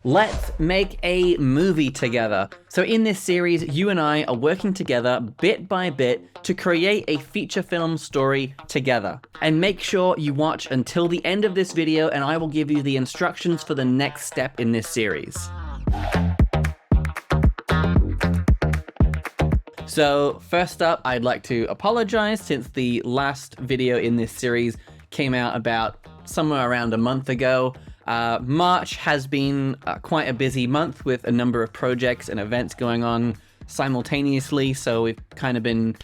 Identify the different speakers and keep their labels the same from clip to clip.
Speaker 1: Let's make a movie together. So in this series, you and I are working together bit by bit to create a feature film story together. And make sure you watch until the end of this video and I will give you the instructions for the next step in this series. So first up, I'd like to apologize since the last video in this series came out about somewhere around a month ago. March has been quite a busy month with a number of projects and events going on simultaneously, so we've kind of been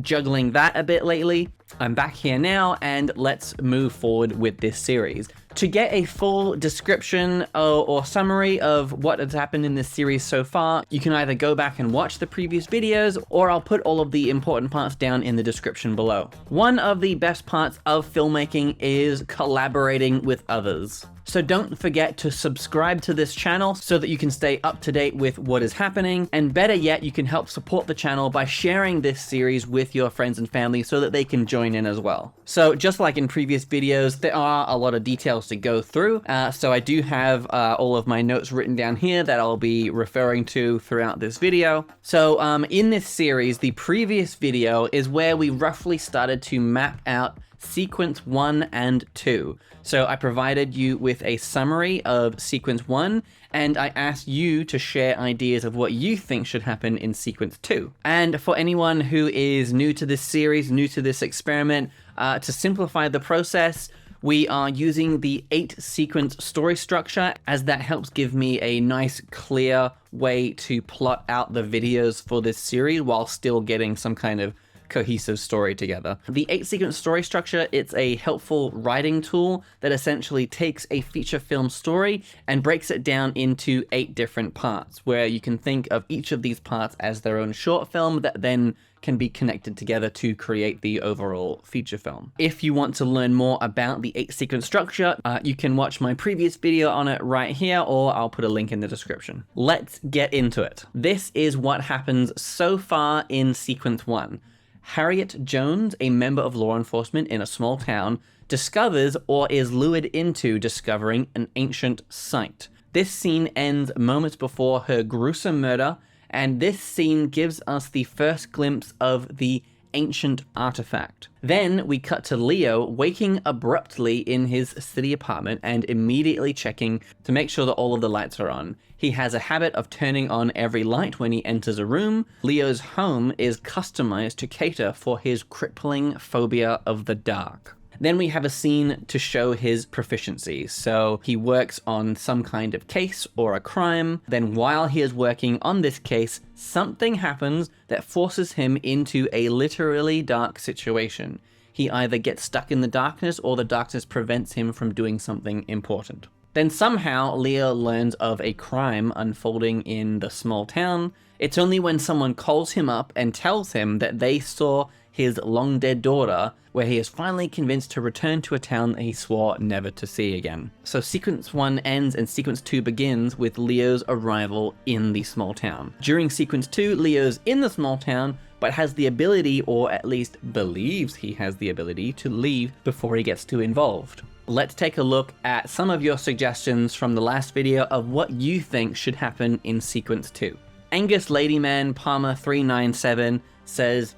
Speaker 1: juggling that a bit lately. I'm back here now, and let's move forward with this series. To get a full description or summary of what has happened in this series so far, you can either go back and watch the previous videos, or I'll put all of the important parts down in the description below. One of the best parts of filmmaking is collaborating with others. So don't forget to subscribe to this channel so that you can stay up to date with what is happening, and better yet, you can help support the channel by sharing this series with your friends and family so that they can join in as well. So just like in previous videos, there are a lot of details to go through, so I do have all of my notes written down here that I'll be referring to throughout this video. So in this series, the previous video is where we roughly started to map out sequence 1 and 2. So I provided you with a summary of sequence 1, and I asked you to share ideas of what you think should happen in sequence 2. And for anyone who is new to this series, new to this experiment, to simplify the process, we are using the 8-sequence story structure, as that helps give me a nice, clear way to plot out the videos for this series while still getting some kind of cohesive story together. The 8-sequence story structure, it's a helpful writing tool that essentially takes a feature film story and breaks it down into 8 different parts, where you can think of each of these parts as their own short film that then can be connected together to create the overall feature film. If you want to learn more about the 8-sequence structure, you can watch my previous video on it right here, or I'll put a link in the description. Let's get into it. This is what happens so far in sequence 1. Harriet Jones, a member of law enforcement in a small town, discovers or is lured into discovering an ancient site. This scene ends moments before her gruesome murder, and this scene gives us the first glimpse of the ancient artifact. Then we cut to Leo waking abruptly in his city apartment and immediately checking to make sure that all of the lights are on. He has a habit of turning on every light when he enters a room. Leo's home is customized to cater for his crippling phobia of the dark. Then we have a scene to show his proficiency. So he works on some kind of case or a crime. Then while he is working on this case, something happens that forces him into a literally dark situation. He either gets stuck in the darkness or the darkness prevents him from doing something important. Then somehow Leo learns of a crime unfolding in the small town. It's only when someone calls him up and tells him that they saw his long-dead daughter, where he is finally convinced to return to a town that he swore never to see again. So sequence 1 ends and sequence 2 begins with Leo's arrival in the small town. During sequence 2, Leo's in the small town, but has the ability, or at least believes he has the ability, to leave before he gets too involved. Let's take a look at some of your suggestions from the last video of what you think should happen in sequence 2. Angus Ladyman Palmer 397 says,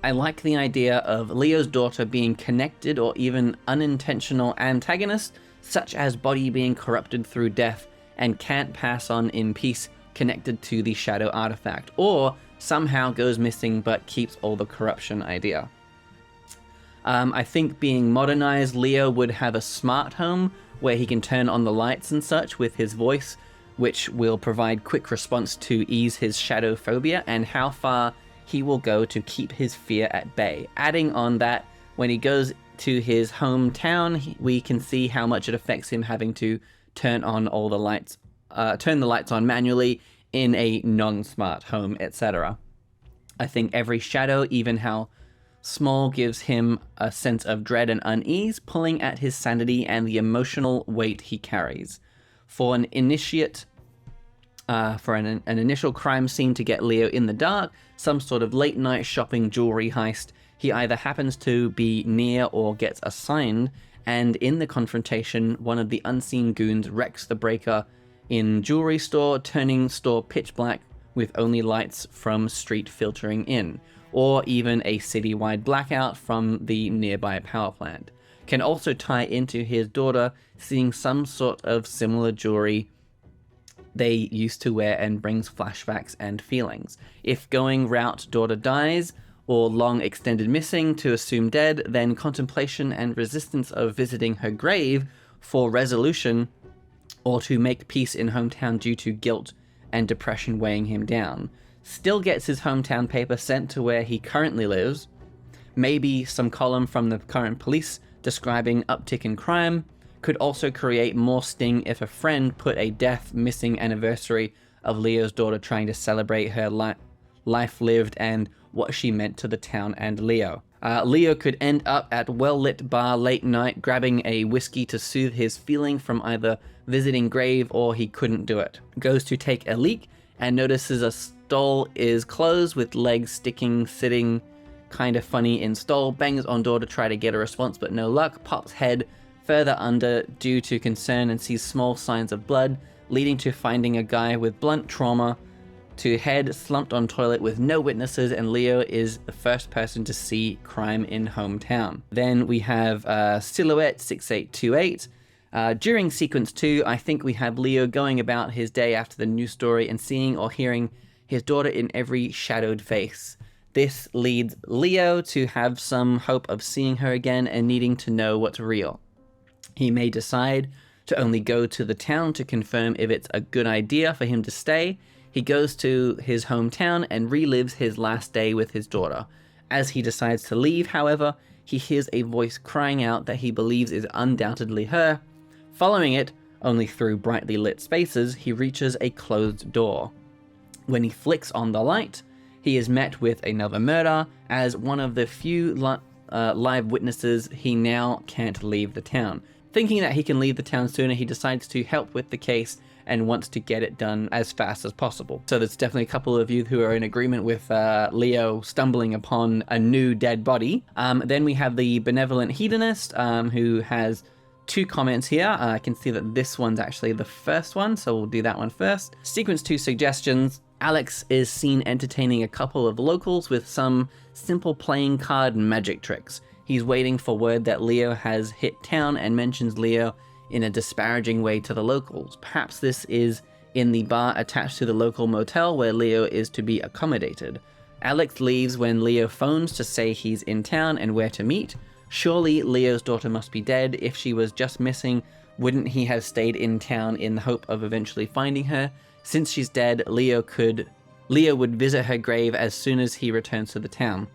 Speaker 1: I like the idea of Leo's daughter being connected or even unintentional antagonists, such as body being corrupted through death and can't pass on in peace, connected to the shadow artifact, or somehow goes missing but keeps all the corruption idea. I think being modernized, Leo would have a smart home where he can turn on the lights and such with his voice, which will provide quick response to ease his shadow phobia, and how far he will go to keep his fear at bay. Adding on that, when he goes to his hometown, we can see how much it affects him having to turn on all the lights, turn the lights on manually in a non-smart home, etc. I think every shadow, even how small, gives him a sense of dread and unease, pulling at his sanity and the emotional weight he carries. For an initiate, for an initial crime scene to get Leo in the dark, some sort of late night shopping jewelry heist, he either happens to be near or gets assigned, and in the confrontation, one of the unseen goons wrecks the breaker in jewelry store, turning store pitch black with only lights from street filtering in, or even a citywide blackout from the nearby power plant. Can also tie into his daughter seeing some sort of similar jewelry they used to wear and brings flashbacks and feelings. If going route daughter dies, or long extended missing to assume dead, then contemplation and resistance of visiting her grave for resolution or to make peace in hometown due to guilt and depression weighing him down. Still gets his hometown paper sent to where he currently lives, maybe some column from the current police describing uptick in crime. Could also create more sting if a friend put a death missing anniversary of Leo's daughter trying to celebrate her life lived and what she meant to the town and Leo. Leo could end up at well-lit bar late night grabbing a whiskey to soothe his feeling from either visiting grave or he couldn't do it. Goes to take a leak and notices a stall is closed with legs sitting kind of funny in stall. Bangs on door to try to get a response but no luck. Pops head further under due to concern and sees small signs of blood, leading to finding a guy with blunt trauma to head slumped on toilet with no witnesses, and Leo is the first person to see crime in hometown. Then we have Silhouette 6828. During sequence 2, I think we have Leo going about his day after the news story and seeing or hearing his daughter in every shadowed face. This leads Leo to have some hope of seeing her again and needing to know what's real. He may decide to only go to the town to confirm if it's a good idea for him to stay. He goes to his hometown and relives his last day with his daughter. As he decides to leave, however, he hears a voice crying out that he believes is undoubtedly her. Following it, only through brightly lit spaces, he reaches a closed door. When he flicks on the light, he is met with another murder. As one of the few live witnesses, he now can't leave the town. Thinking that he can leave the town sooner, he decides to help with the case and wants to get it done as fast as possible. So there's definitely a couple of you who are in agreement with Leo stumbling upon a new dead body. Then we have the benevolent hedonist who has 2 comments here. I can see that this one's actually the first one, so we'll do that one first. Sequence 2 suggestions. Alex is seen entertaining a couple of locals with some simple playing card and magic tricks. He's waiting for word that Leo has hit town and mentions Leo in a disparaging way to the locals. Perhaps this is in the bar attached to the local motel where Leo is to be accommodated. Alex leaves when Leo phones to say he's in town and where to meet. Surely Leo's daughter must be dead. If she was just missing, wouldn't he have stayed in town in the hope of eventually finding her? Since she's dead, Leo would visit her grave as soon as he returns to the town.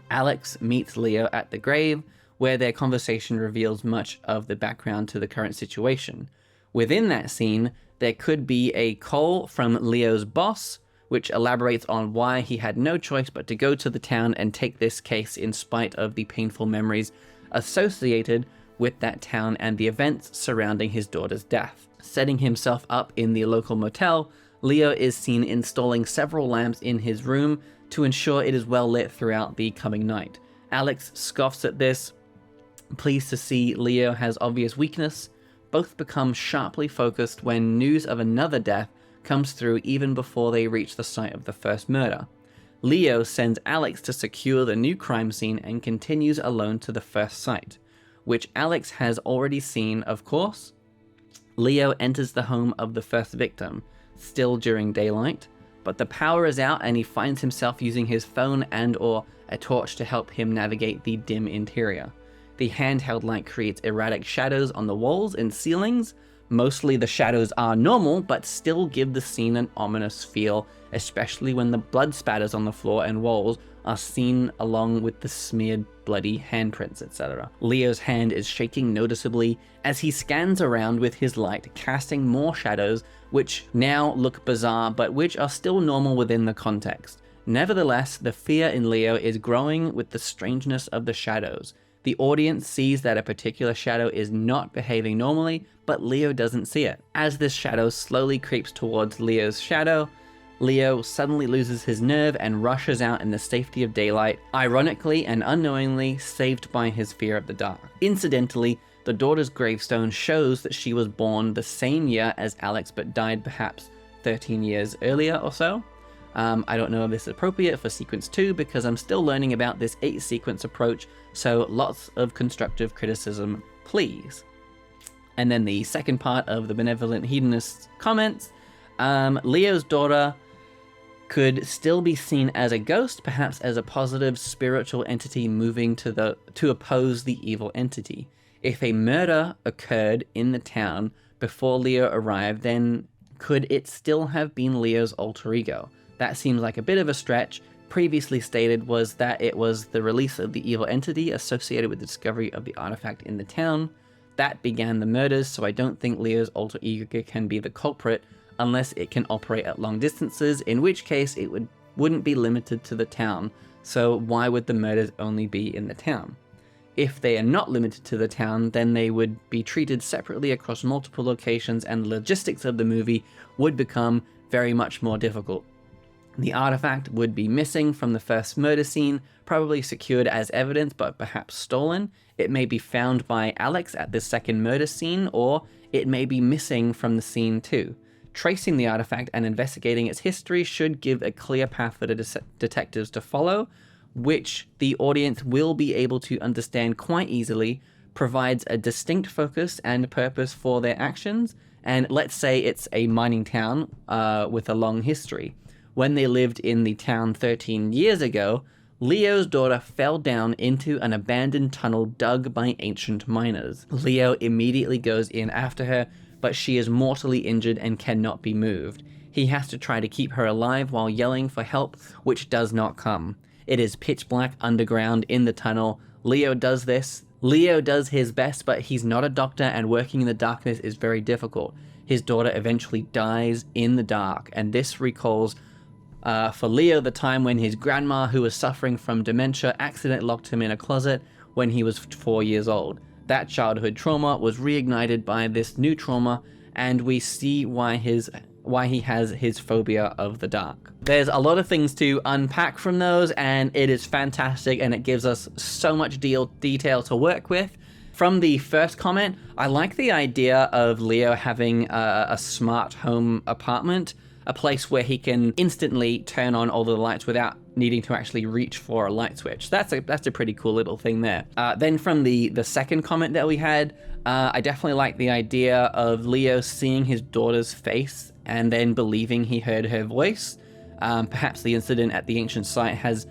Speaker 1: Alex meets Leo at the grave, where their conversation reveals much of the background to the current situation. Within that scene, there could be a call from Leo's boss, which elaborates on why he had no choice but to go to the town and take this case in spite of the painful memories associated with that town and the events surrounding his daughter's death. Setting himself up in the local motel, Leo is seen installing several lamps in his room to ensure it is well lit throughout the coming night. Alex scoffs at this, pleased to see Leo has obvious weakness. Both become sharply focused when news of another death comes through even before they reach the site of the first murder. Leo sends Alex to secure the new crime scene and continues alone to the first site, which Alex has already seen, of course. Leo enters the home of the first victim, still during daylight, but the power is out and he finds himself using his phone and or a torch to help him navigate the dim interior. The handheld light creates erratic shadows on the walls and ceilings. Mostly the shadows are normal, but still give the scene an ominous feel, especially when the blood spatters on the floor and walls are seen along with the smeared bloody handprints, etc. Leo's hand is shaking noticeably as he scans around with his light, casting more shadows which now look bizarre but which are still normal within the context. Nevertheless, the fear in Leo is growing with the strangeness of the shadows. The audience sees that a particular shadow is not behaving normally, but Leo doesn't see it. As this shadow slowly creeps towards Leo's shadow, Leo suddenly loses his nerve and rushes out in the safety of daylight, ironically and unknowingly saved by his fear of the dark. Incidentally, The daughter's gravestone shows that she was born the same year as Alex, but died perhaps 13 years earlier or so. I don't know if this is appropriate for sequence 2 because I'm still learning about this 8-sequence approach, so lots of constructive criticism, please. And then the second part of the Benevolent Hedonist's comments, Leo's daughter could still be seen as a ghost, perhaps as a positive spiritual entity moving to oppose the evil entity. If a murder occurred in the town before Leo arrived, then could it still have been Leo's alter ego? That seems like a bit of a stretch. Previously stated was that it was the release of the evil entity associated with the discovery of the artifact in the town. That began the murders, so I don't think Leo's alter ego can be the culprit unless it can operate at long distances, in which case it wouldn't be limited to the town. So why would the murders only be in the town? If they are not limited to the town, then they would be treated separately across multiple locations, and the logistics of the movie would become very much more difficult. The artifact would be missing from the first murder scene, probably secured as evidence, but perhaps stolen. It may be found by Alex at the second murder scene, or it may be missing from the scene too. Tracing the artifact and investigating its history should give a clear path for the detectives to follow, which the audience will be able to understand quite easily, provides a distinct focus and purpose for their actions, and let's say it's a mining town with a long history. When they lived in the town 13 years ago, Leo's daughter fell down into an abandoned tunnel dug by ancient miners. Leo immediately goes in after her, but she is mortally injured and cannot be moved. He has to try to keep her alive while yelling for help, which does not come. It is pitch black underground in the tunnel. Leo does his best, but he's not a doctor, and working in the darkness is very difficult. His daughter eventually dies in the dark, and this recalls for Leo the time when his grandma, who was suffering from dementia, accidentally locked him in a closet when he was 4 years old. That childhood trauma was reignited by this new trauma, and we see why he has his phobia of the dark. There's a lot of things to unpack from those, and it is fantastic, and it gives us so much detail to work with. From the first comment, I like the idea of Leo having a smart home apartment, a place where he can instantly turn on all the lights without needing to actually reach for a light switch. That's a pretty cool little thing there. Then from the second comment that we had, I definitely like the idea of Leo seeing his daughter's face and then believing he heard her voice. Perhaps the incident at the ancient site has,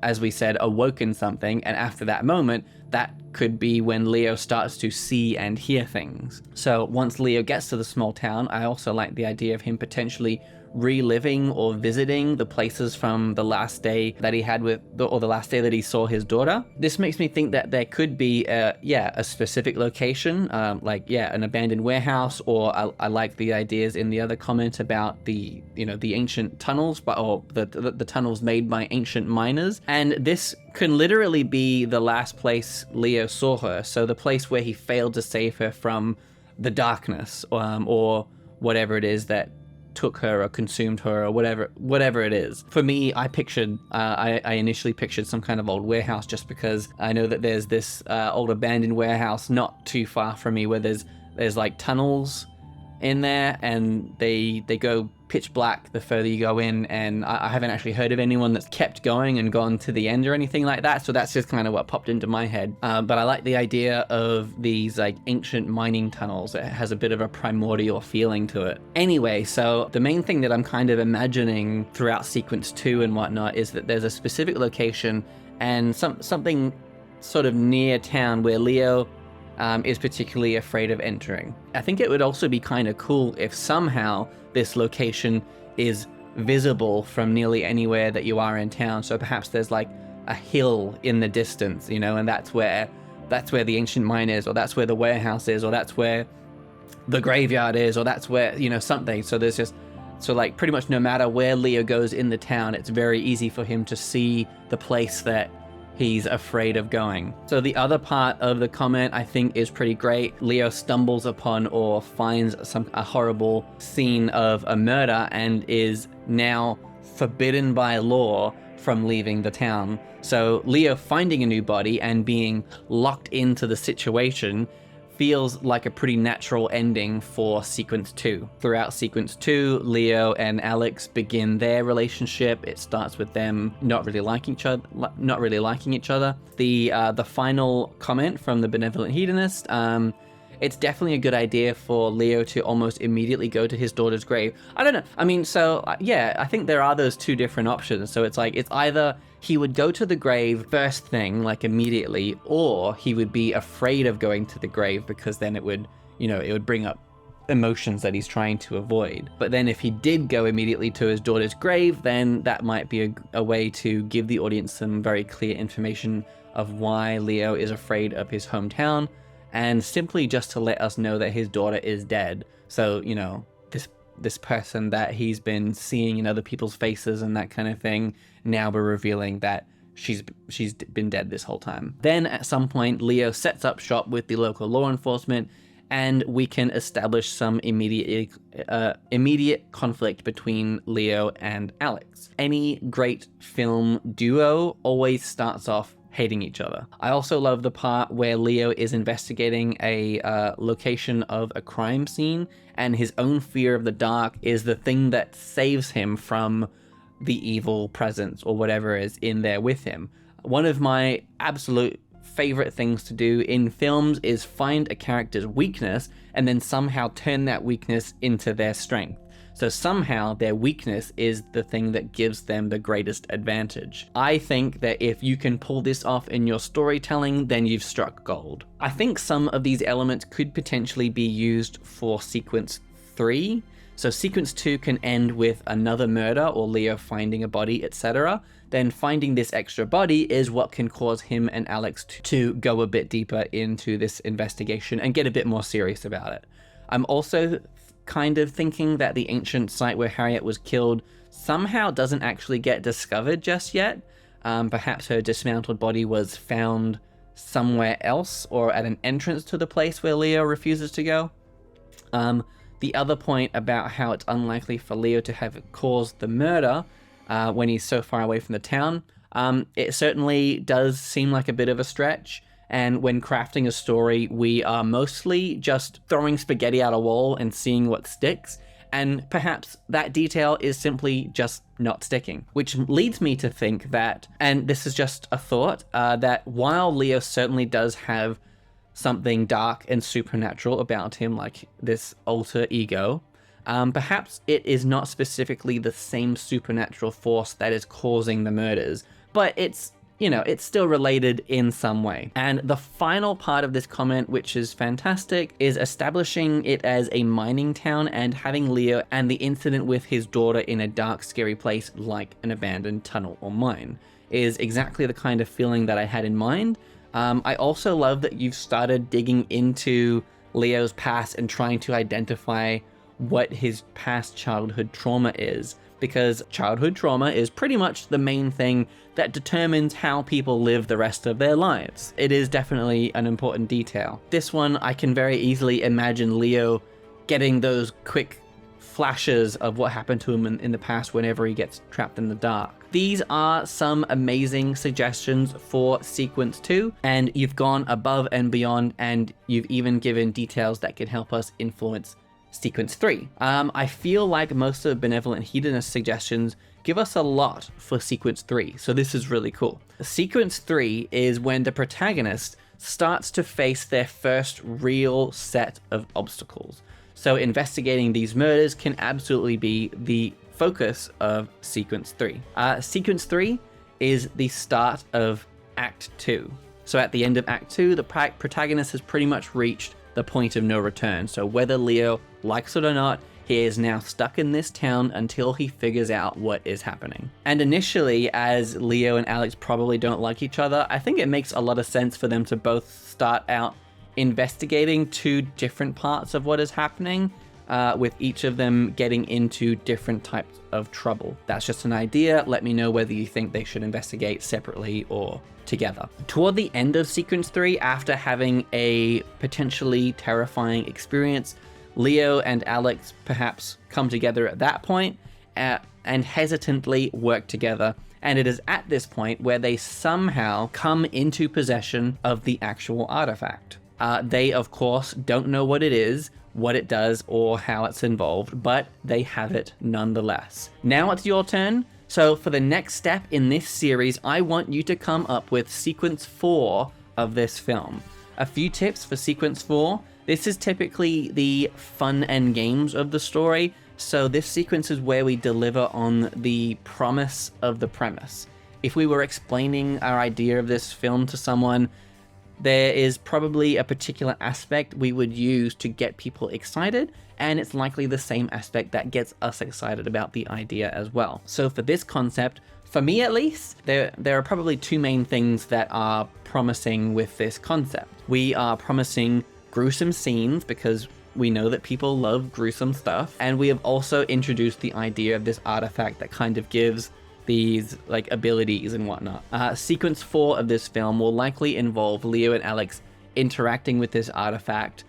Speaker 1: as we said, awoken something, and after that moment, that could be when Leo starts to see and hear things. So once Leo gets to the small town, I also like the idea of him potentially reliving or visiting the places from the last day that he had or the last day that he saw his daughter. This makes me think that there could be a specific location, an abandoned warehouse, or I like the ideas in the other comment about the ancient tunnels, or the tunnels made by ancient miners. And this can literally be the last place Leo saw her, so the place where he failed to save her from the darkness, or whatever it is that took her or consumed her, or whatever it is. For me, I initially pictured some kind of old warehouse, just because I know that there's this old abandoned warehouse not too far from me where there's like tunnels in there, and they go pitch black the further you go in, and I haven't actually heard of anyone that's kept going and gone to the end or anything like that, so that's just kind of what popped into my head. But I like the idea of these like ancient mining tunnels. It has a bit of a primordial feeling to it. Anyway, so the main thing that I'm kind of imagining throughout sequence 2 and whatnot is that there's a specific location and something sort of near town where Leo is particularly afraid of entering. I think it would also be kind of cool if somehow this location is visible from nearly anywhere that you are in town. So perhaps there's like a hill in the distance, and that's where the ancient mine is, or that's where the warehouse is, or that's where the graveyard is, or that's where, something. So like pretty much no matter where Leo goes in the town, it's very easy for him to see the place that he's afraid of going. So the other part of the comment I think is pretty great. Leo stumbles upon or finds a horrible scene of a murder and is now forbidden by law from leaving the town. So Leo finding a new body and being locked into the situation feels like a pretty natural ending for sequence 2. Throughout sequence 2, Leo and Alex begin their relationship. It starts with them not really liking each other. The final comment from the benevolent hedonist, it's definitely a good idea for Leo to almost immediately go to his daughter's grave. I don't know. I mean, so yeah, I think there are those two different options. So it's like, it's either he would go to the grave first thing, like immediately, or he would be afraid of going to the grave because then it would, it would bring up emotions that he's trying to avoid. But then if he did go immediately to his daughter's grave, then that might be a way to give the audience some very clear information of why Leo is afraid of his hometown, and simply just to let us know that his daughter is dead. So, this person that he's been seeing in other people's faces and that kind of thing, now we're revealing that she's been dead this whole time. Then at some point, Leo sets up shop with the local law enforcement, and we can establish some immediate conflict between Leo and Alex. Any great film duo always starts off hating each other. I also love the part where Leo is investigating a location of a crime scene, and his own fear of the dark is the thing that saves him from the evil presence or whatever is in there with him. One of my absolute favorite things to do in films is find a character's weakness and then somehow turn that weakness into their strength. So somehow their weakness is the thing that gives them the greatest advantage. I think that if you can pull this off in your storytelling, then you've struck gold. I think some of these elements could potentially be used for sequence 3. So sequence 2 can end with another murder or Leo finding a body, etc. Then finding this extra body is what can cause him and Alex to go a bit deeper into this investigation and get a bit more serious about it. I'm also kind of thinking that the ancient site where Harriet was killed somehow doesn't actually get discovered just yet. Perhaps her dismantled body was found somewhere else or at an entrance to the place where Leo refuses to go. The other point about how it's unlikely for Leo to have caused the murder when he's so far away from the town, it certainly does seem like a bit of a stretch. And when crafting a story, we are mostly just throwing spaghetti at a wall and seeing what sticks. And perhaps that detail is simply just not sticking. Which leads me to think that, and this is just a thought, that while Leo certainly does have something dark and supernatural about him, like this alter ego, perhaps it is not specifically the same supernatural force that is causing the murders, but it's still related in some way. And the final part of this comment, which is fantastic, is establishing it as a mining town and having Leo and the incident with his daughter in a dark, scary place like an abandoned tunnel or mine is exactly the kind of feeling that I had in mind. I also love that you've started digging into Leo's past and trying to identify what his past childhood trauma is, because childhood trauma is pretty much the main thing that determines how people live the rest of their lives. It is definitely an important detail. This one, I can very easily imagine Leo getting those quick flashes of what happened to him in the past whenever he gets trapped in the dark. These are some amazing suggestions for sequence 2, and you've gone above and beyond, and you've even given details that can help us influence sequence 3. I feel like most of the benevolent hedonist suggestions give us a lot for sequence 3, so this is really cool. Sequence 3 is when the protagonist starts to face their first real set of obstacles. So investigating these murders can absolutely be the focus of sequence 3. Sequence 3 is the start of Act 2. So at the end of Act 2, the protagonist has pretty much reached the point of no return. So whether Leo likes it or not, he is now stuck in this town until he figures out what is happening. And initially, as Leo and Alex probably don't like each other, I think it makes a lot of sense for them to both start out investigating two different parts of what is happening, with each of them getting into different types of trouble. That's just an idea. Let me know whether you think they should investigate separately or together. Toward the end of sequence 3, after having a potentially terrifying experience, Leo and Alex perhaps come together at that point and hesitantly work together. And it is at this point where they somehow come into possession of the actual artifact. They, of course, don't know what it is, what it does, or how it's involved, but they have it nonetheless. Now it's your turn. So for the next step in this series, I want you to come up with sequence 4 of this film. A few tips for sequence 4. This is typically the fun and games of the story. So this sequence is where we deliver on the promise of the premise. If we were explaining our idea of this film to someone, there is probably a particular aspect we would use to get people excited, and it's likely the same aspect that gets us excited about the idea as well. So for this concept, for me at least, there are probably two main things that are promising with this concept. We are promising gruesome scenes because we know that people love gruesome stuff, and we have also introduced the idea of this artifact that kind of gives these like abilities and whatnot. Sequence 4 of this film will likely involve Leo and Alex interacting with this artifact,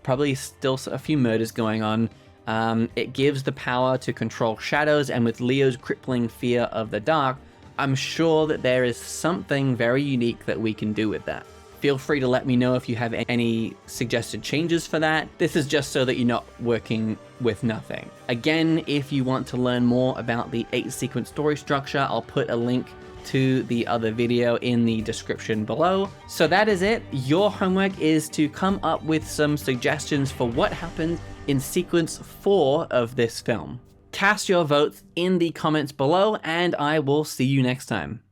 Speaker 1: probably still a few murders going on. It gives the power to control shadows, and with Leo's crippling fear of the dark, I'm sure that there is something very unique that we can do with that. Feel free to let me know if you have any suggested changes for that. This is just so that you're not working with nothing. Again, if you want to learn more about the 8-sequence story structure, I'll put a link to the other video in the description below. So that is it. Your homework is to come up with some suggestions for what happens in sequence 4 of this film. Cast your votes in the comments below, and I will see you next time.